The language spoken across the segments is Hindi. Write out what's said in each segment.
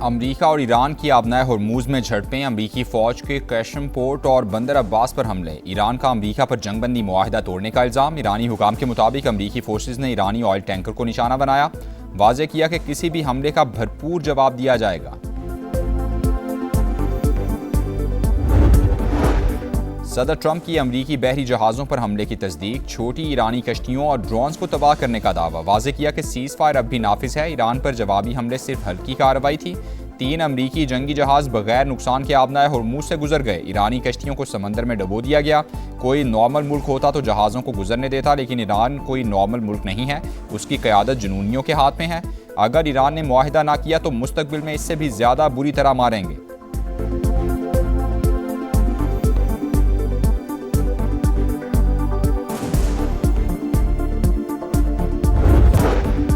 अमरीका और ईरान की आबनाए हॉर्मूज में झड़पें, अमरीकी फौज के कैशम पोर्ट और बंदर अब्बास पर हमले, ईरान का अमरीका पर जंगबंदी मुआहिदा तोड़ने का इल्ज़ाम। ईरानी हुकाम के मुताबिक अमरीकी फोर्सेज ने ईरानी ऑयल टैंकर को निशाना बनाया, वाज़ेह किया कि किसी भी हमले का भरपूर जवाब दिया जाएगा। सदर ट्रंप की अमरीकी बहरी जहाज़ों पर हमले की तस्दीक, छोटी ईरानी कश्तियों और ड्रोन्स को तबाह करने का दावा, वाज़ेह किया कि सीज़ फायर अब भी नाफिज है। ईरान पर जवाबी हमले सिर्फ हल्की कार्रवाई थी। 3 अमरीकी जंगी जहाज़ बगैर नुकसान के आबनाए हॉर्मूज से गुजर गए। ईरानी कश्तियों को समंदर में डबो दिया गया। कोई नॉर्मल मुल्क होता तो जहाज़ों को गुजरने देता, लेकिन ईरान कोई नॉर्मल मुल्क नहीं है, उसकी क़यादत जुनूनियों के हाथ में है। अगर ईरान ने मुआहिदा ना किया तो मुस्तकबिल में इससे भी ज़्यादा बुरी तरह मारेंगे।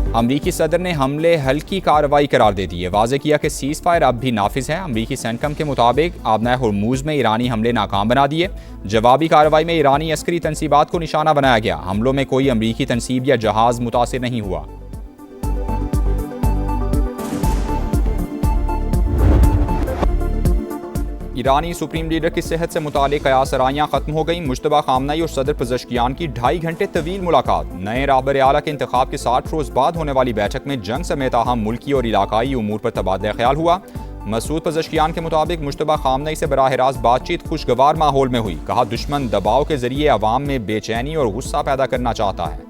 अमरीकी सदर ने हमले हल्की कार्रवाई करार दे दी है, वाज़ेह किया कि सीज़ फायर अब भी नाफिज है। अमरीकी सेंटकम के मुताबिक आबनाए हॉर्मूज में ईरानी हमले नाकाम बना दिए। जवाबी कार्रवाई में ईरानी अस्करी तनसीबात को निशाना बनाया गया। हमलों में कोई अमरीकी तनसीब या जहाज़ मुतासिर नहीं हुआ। ईरानी सुप्रीम लीडर की सेहत से मुतालिक कयास-ए-राइयां खत्म हो गई। मुश्तबा खामनई और सदर पज़ेश्कियान की 2.5 घंटे तवील मुलाकात। नए रहबर आला के इंतखाब के 60 रोज़ बाद होने वाली बैठक में जंग समेत अहम मुल्की और इलाकाई उमूर पर तबादला ख्याल हुआ। मसूद पज़ेश्कियान के मुताबिक मुश्तबा खामनई से बराह रास्त बातचीत खुशगवार माहौल में हुई। कहा, दुश्मन दबाव के जरिए अवाम में बेचैनी और गुस्सा पैदा करना चाहता है।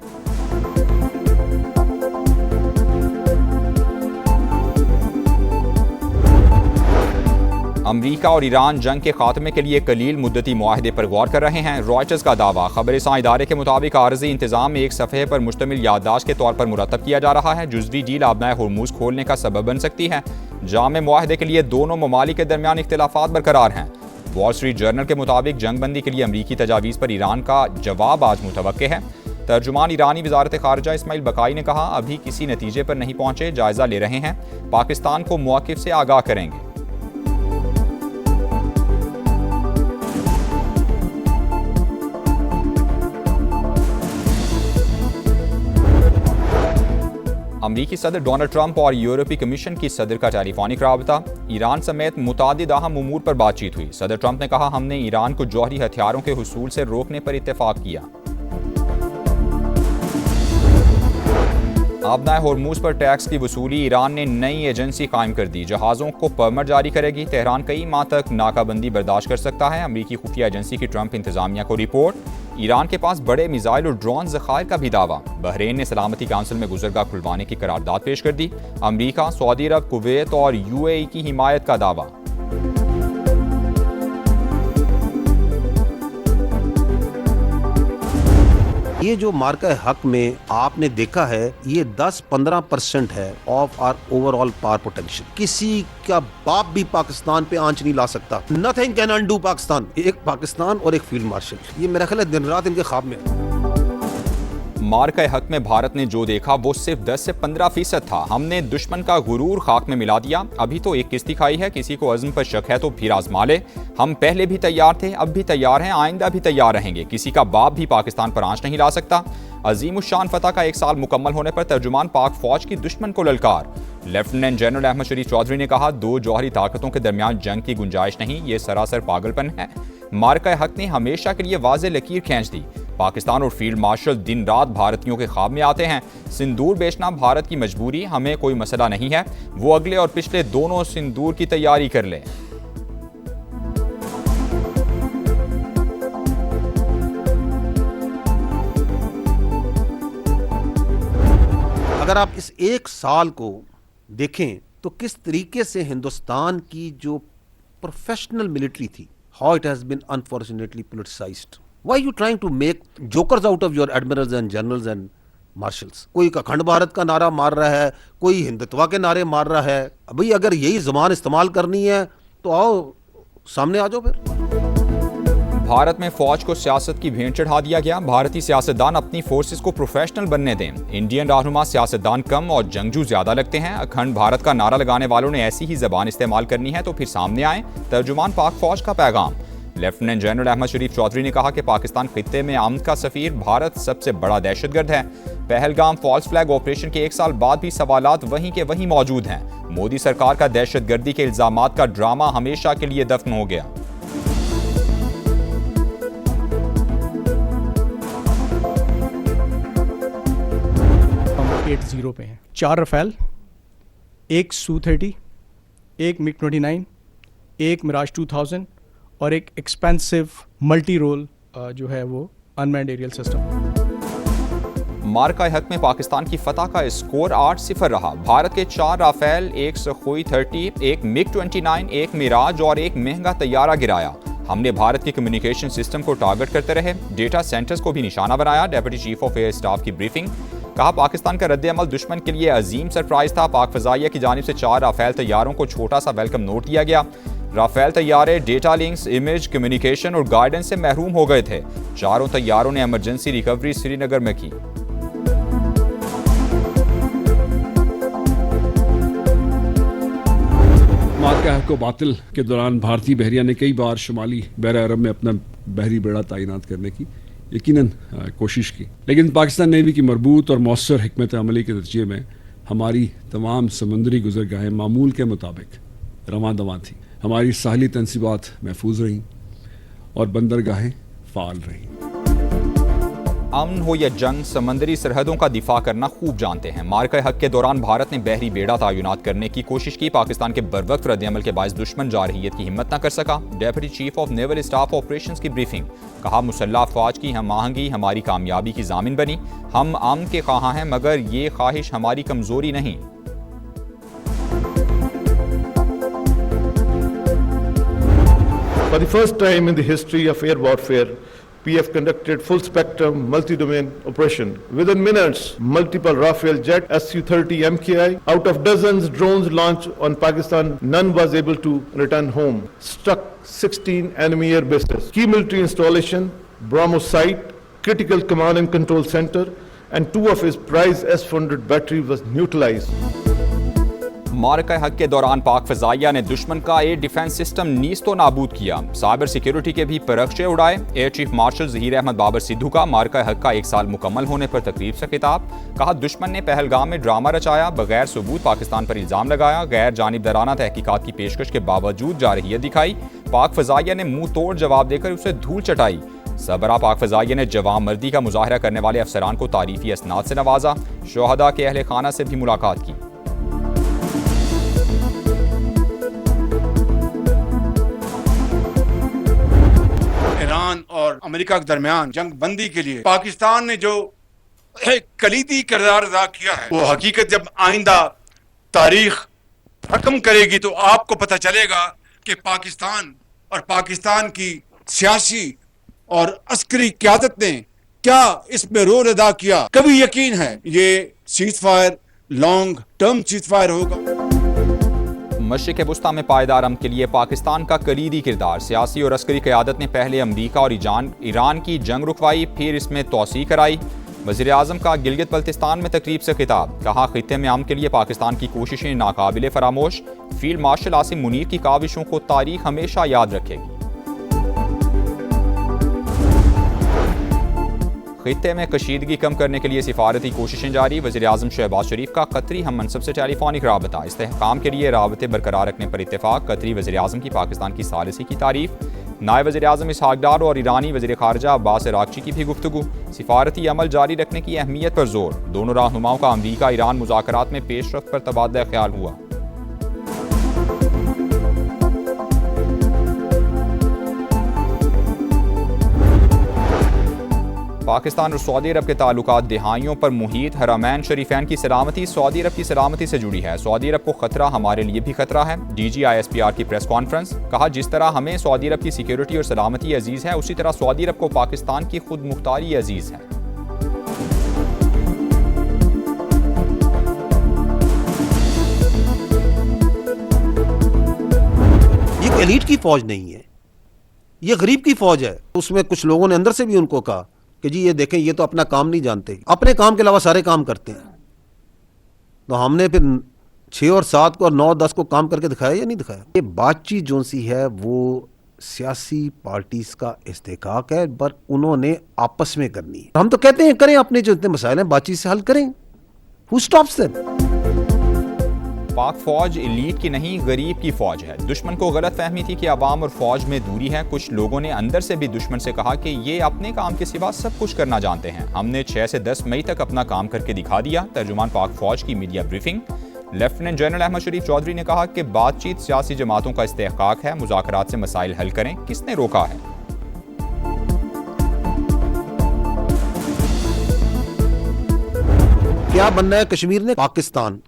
अमरीका और ईरान जंग के खात्मे के लिए कलील मुद्दती मुआहदे पर गौर कर रहे हैं। रॉयटर्स का दावा, खबर-ए-सां इदारे के मुताबिक आरज़ी इंतजाम में एक सफ़हे पर मुश्तमिल याददाश्त के तौर पर मुरतब किया जा रहा है। जुज़वी डील आबनाए हॉर्मूज खोलने का सबब बन सकती है। जामे मुआहदे के लिए दोनों ममालिक के दरमियान इख्तिलाफात बरकरार हैं। वॉल स्ट्रीट जर्नल के मुताबिक जंगबंदी के लिए अमरीकी तजावीज़ पर ईरान का जवाब आज मुतवक्के है। तर्जुमान ईरानी वज़ारत ख़ारिजा इस्माइल बकाई ने कहा, अभी किसी नतीजे पर नहीं पहुंचे, जायज़ा ले रहे हैं, पाकिस्तान को मौक़िफ़ से आगाह करेंगे। अमरीकी सदर डोनाल्ड ट्रंप और यूरोपीय कमीशन की सदर का टेलीफोनिक राबता, ईरान समेत मुतादिद अहम उमूर पर बातचीत हुई। सदर ट्रंप ने कहा, हमने ईरान को जौहरी हथियारों के हुसूल से रोकने पर इत्तेफाक किया। आबनाए हॉर्मूज पर टैक्स की वसूली, ईरान ने नई एजेंसी कायम कर दी, जहाज़ों को परमिट जारी करेगी। तेहरान कई माह तक नाकाबंदी बर्दाश्त कर सकता है। अमरीकी खुफिया एजेंसी की ट्रंप इंतजामिया को रिपोर्ट। ईरान के पास बड़े मिसाइल और ड्रोन ज़खायर का भी दावा। बहरीन ने सलामती काउंसिल में गुजरगाह खुलवाने की करारदाद पेश कर दी। अमरीका, सऊदी अरब, कुवैत और UAE की हिमायत का दावा। ये जो मार्का हक में आपने देखा है, ये 10-15% है of our overall power potential. किसी का बाप भी पाकिस्तान पे आंच नहीं ला सकता। Nothing can undo Pakistan. एक पाकिस्तान और एक फील्ड मार्शल, ये मेरा ख्याल है दिन रात इनके ख्वाब में। मार्का हक में भारत ने जो देखा वो सिर्फ 10 से 15% था। हमने दुश्मन का गुरूर खाक में मिला दिया। अभी तो एक किस्ती खाई है, किसी को अज़्म पर शक है तो फिर आजमा ले। हम पहले भी तैयार थे, अब भी तैयार हैं, आइंदा भी तैयार रहेंगे। किसी का बाप भी पाकिस्तान पर आंच नहीं ला सकता। अज़ीमुश्शान फतह का 1 साल मुकम्मल होने पर तर्जुमान पाक फौज की दुश्मन को ललकार। लेफ्टिनेंट जनरल अहमद शरीफ चौधरी ने कहा, 2 जौहरी ताकतों के दरमियान जंग की गुंजाइश नहीं, ये सरासर पागलपन है। मार्का हक ने हमेशा के लिए वाज़ेह लकीर खींच दी। पाकिस्तान और फील्ड मार्शल दिन रात भारतीयों के ख्वाब में आते हैं। सिंदूर बेचना भारत की मजबूरी, हमें कोई मसला नहीं है। वो अगले और पिछले दोनों सिंदूर की तैयारी कर ले। अगर आप इस 1 साल को देखें तो किस तरीके से हिंदुस्तान की जो प्रोफेशनल मिलिट्री थी, how it has been unfortunately politicized. Why you trying to make jokers out of your admirals and generals and marshals. कोई अखंड भारत का नारा मार रहा है, कोई हिंदुत्व के नारे मार रहा है। भाई अगर यही ज़बान इस्तेमाल करनी है तो आओ सामने आ जाओ। फिर भारत में फौज को सियासत की भेंट चढ़ा दिया गया। भारतीय सियासतदान अपनी फोर्सेस को प्रोफेशनल बनने दें। इंडियन रहनुमा सियासतदान कम और जंगजू ज्यादा लगते हैं। अखंड भारत का नारा लगाने वालों ने ऐसी ही जबान इस्तेमाल करनी है तो फिर सामने आए। तर्जुमान पाक फौज का पैगाम। लेफ्टिनेंट जनरल अहमद शरीफ चौधरी ने कहा कि पाकिस्तान खित्ते में आमद का सफीर, भारत सबसे बड़ा दहशतगर्द है। पहलगाम फॉल्स फ्लैग ऑपरेशन के 1 साल बाद भी सवालात वहीं के वहीं मौजूद हैं। मोदी सरकार का दहशतगर्दी के इल्जामात का ड्रामा हमेशा के लिए दफन हो गया। हम 8-0 पे हैं। 4 रफेल, एक Su-30, एक MiG-29, एक मिराज 2000 और एक एक्सपेंसिव मल्टी रोल जो है वो अनमैन्ड एरियल सिस्टम। मार्का हक में पाकिस्तान की फतह का स्कोर 8-0 रहा। भारत के 4 राफेल, एक सुखोई 30, एक MiG-29, एक मिराज और एक महंगा तैयारा गिराया। हमने भारत के कम्युनिकेशन सिस्टम को टारगेट करते रहे, डेटा सेंटर्स को भी निशाना बनाया। Deputy chief of air staff की ब्रीफिंग, कहा पाकिस्तान का रद्द-ए-अमल दुश्मन के लिए अजीम सरप्राइज था। पाक फजाइया की जानिब से 4 राफेल तैयारों को छोटा सा वेलकम नोट दिया गया। राफेल तैयारे डेटा लिंक्स, इमेज, कम्युनिकेशन और गाइडेंस से महरूम हो गए थे। चारों तैयारों ने इमरजेंसी रिकवरी श्रीनगर में की। मार्का हक को बातिल के दौरान भारतीय बहरिया ने कई बार शुमाली बहरा अरब में अपना बहरी बेड़ा तैनात करने की यकीनन कोशिश की, लेकिन पाकिस्तान नेवी की मरबूत और मौसर हिकमत अमली के नतीजे में हमारी तमाम समुद्री गुजरगाहें मामूल के मुताबिक रवां दवां थी। हमारी साहली तनसीबात महफूज रहीं और बंदरगाहें फ़ाल रहीं। अमन हो या जंग, समंदरी सरहदों का दिफा करना खूब जानते हैं। मार्का हक के दौरान भारत ने बहरी बेड़ा तैनात करने की कोशिश की। पाकिस्तान के बरवक्त रद्द-ए-अमल के बायस दुश्मन जारहियत की हिम्मत न कर सका। Deputy chief of naval staff operations की ब्रीफिंग, कहा मुसल्लह अफवाज की हम आहंगी हमारी कामयाबी की जामिन बनी। हम अमन के ख्वाह हैं मगर ये ख्वाहिश हमारी कमजोरी नहीं। For the first time in the history of air warfare, PF conducted full-spectrum, multi-domain operation. Within minutes, multiple Rafale jet Su-30 MKI. Out of dozens drones launched on Pakistan, none was able to return home. Struck 16 enemy air bases. Key military installation, BrahMos site, critical command and control center, and 2 of his prized S-400 battery was neutralized. मार्का हक के दौरान पाक फजाइया ने दुश्मन का एयर डिफेंस सिस्टम नीस्तो नाबूद किया। साइबर सिक्योरिटी के भी परखचे उड़ाए। Air chief marshal Zaheer Ahmed Babar Sidhu का मार्का हक का 1 साल मुकम्मल होने पर तकरीब से खिताब, कहा दुश्मन ने पहलगाम में ड्रामा रचाया, बगैर सबूत पाकिस्तान पर इल्ज़ाम लगाया, गैर जानिबदाराना तहकीकात की पेशकश के बावजूद जारहियत दिखाई। पाक फजाइया ने मुंह तोड़ जवाब देकर उसे धूल चटाई। सबरा पाक फजाइया ने जवान मर्दी का मुजाहरा करने वाले अफसरान को तारीफी असनाद से नवाजा। शोहदा के अहले खाना से भी मुलाकात की। ईरान और अमेरिका के दरमियान जंग बंदी के लिए पाकिस्तान ने जो एक कलीदी किरदार अदा किया है, वो हकीकत जब आइंदा तारीख हकम करेगी तो आपको पता चलेगा कि पाकिस्तान और पाकिस्तान की सियासी और अस्करी क़यादत ने क्या इसमें रोल अदा किया। कभी यकीन है ये cease fire long term cease fire होगा। मशरिक़ वुस्ता में पायदार अमन के लिए पाकिस्तान का कलीदी किरदार। सियासी और अस्करी क़यादत ने पहले अमरीका और ईरान की जंग रुकवाई, फिर इसमें तोसी कराई। वज़ीर आज़म का गिलगित बल्तिस्तान में तकरीब से खिताब, कहा खित्ते में अमन के लिए पाकिस्तान की कोशिशें नाकाबिले फरामोश। फील्ड मार्शल आसिम मुनीर की काविशों को तारीख हमेशा याद रखेगी। खित्ते में कशीदगी कम करने के लिए सिफारती कोशिशें जारी। वज़ीर आज़म शहबाज शरीफ का कतरी हम मनसब से टेलीफोनिक राबता, इस्तेहकाम के लिए राबते बरकरार रखने पर इत्तेफाक। कतरी वज़ीर आज़म की पाकिस्तान की सालिसी की तारीफ। नायब वज़ीर आज़म इसहाक डार और ईरानी वज़ीर ख़ारजा अब्बास अराग़ची की भी गुफ्तगू। सिफारती अमल जारी रखने की अहमियत पर जोर। दोनों रहनुमाओं का अमरीका ईरान मुज़ाकरात में पेशरफ्त पर तबादला ख्याल हुआ। पाकिस्तान और सऊदी अरब के ताल्लुकात दहाइयों पर मुहीत हरमैन शरीफैन की सलामती सऊदी अरब की सलामती से जुड़ी है। सऊदी अरब को खतरा हमारे लिए भी खतरा है। DGISPR की प्रेस कॉन्फ्रेंस, कहा जिस तरह हमें सऊदी अरब की सिक्योरिटी और सलामती अजीज़ है, उसी तरह सऊदी अरब को पाकिस्तान की खुद मुख्तारी अजीज़ है। ये एलीट की फौज नहीं है, ये गरीब की फौज है। उसमें कुछ लोगों ने अंदर से भी उनको कहा कि जी ये देखें, ये तो अपना काम नहीं जानते, अपने काम के अलावा सारे काम करते हैं। तो हमने फिर 6 और 7 को और 9 और 10 को काम करके दिखाया या नहीं दिखाया। ये बातचीत जो सी है वो सियासी पार्टीज का इस्तेहकाक है, पर उन्होंने आपस में करनी है। हम तो कहते हैं करें, अपने जो इतने मसाइल हैं बातचीत से हल करें। Who stops them? पाक फौज एलीट की नहीं गरीब की फौज है। दुश्मन को गलत फहमी थी कि अवाम और फौज में दूरी है। कुछ लोगों ने अंदर से भी दुश्मन से कहा कि ये अपने काम के सिवा सब कुछ करना जानते हैं। हमने 6 से 10 मई तक अपना काम करके दिखा दिया। तर्जुमान पाक फौज की media briefing. Lieutenant general Ahmad Sharif Chaudhry ने कहा कि बातचीत सियासी जमातों का इस्तेहकाक है, मुज़ाकरात से मसाइल हल करें। किसने रोका है? क्या बनना है कश्मीर ने? पाकिस्तान।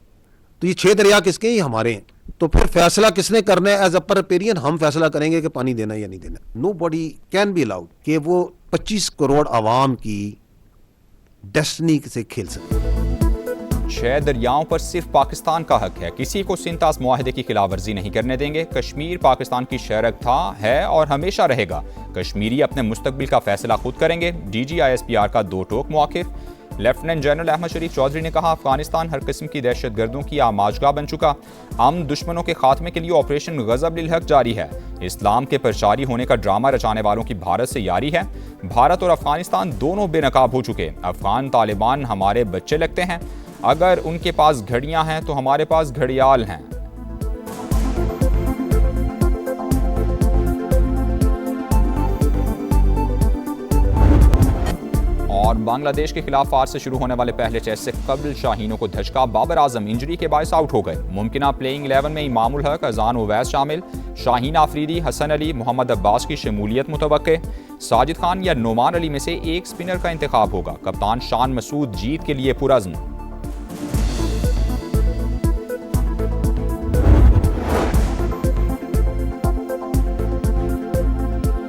तो ये 6 दरिया किसके हैं? ये हमारे हैं। तो फिर फैसला किसने करना है? एज अ रिपेरियन हम फैसला करेंगे कि पानी देना है या नहीं देना। Nobody can be allowed कि वो 25 करोड़ आवाम की डेस्टिनी से खेल सके। 6 दरियाओं पर सिर्फ पाकिस्तान का हक है। किसी को सिंतास मुआहदे की खिलाफ वर्जी नहीं करने देंगे। कश्मीर पाकिस्तान की शरक था, है और हमेशा रहेगा। कश्मीरी अपने मुस्तकबिल का फैसला खुद करेंगे। DGISPR का 2 टोक मौक़िफ़। लेफ्टिनेंट जनरल अहमद शरीफ चौधरी ने कहा, अफगानिस्तान हर किस्म की दहशतगर्दों की आमाजगाह बन चुका। हम दुश्मनों के खात्मे के लिए ऑपरेशन गज़ब लिल हक जारी है। इस्लाम के प्रचारी होने का ड्रामा रचाने वालों की भारत से यारी है। भारत और अफगानिस्तान दोनों बेनकाब हो चुके। अफगान तालिबान हमारे बच्चे लगते हैं। अगर उनके पास घड़ियां हैं तो हमारे पास घड़ियाल हैं। और बांग्लादेश के खिलाफ आज से शुरू होने वाले पहले टेस्ट से कबल शाहीनों को धचका। बाबर आजम इंजरी के बायस आउट हो गए। मुमकिना प्लेइंग 11 में इमामुल हक, अजान उवैस शामिल। शाहीन आफरीदी, हसन अली, मोहम्मद अब्बास की शमूलियत मुतवक्के। साजिद खान या नोमान अली में से एक स्पिनर का इंतखाब होगा। कप्तान शान मसूद जीत के लिए पुरअज़्म।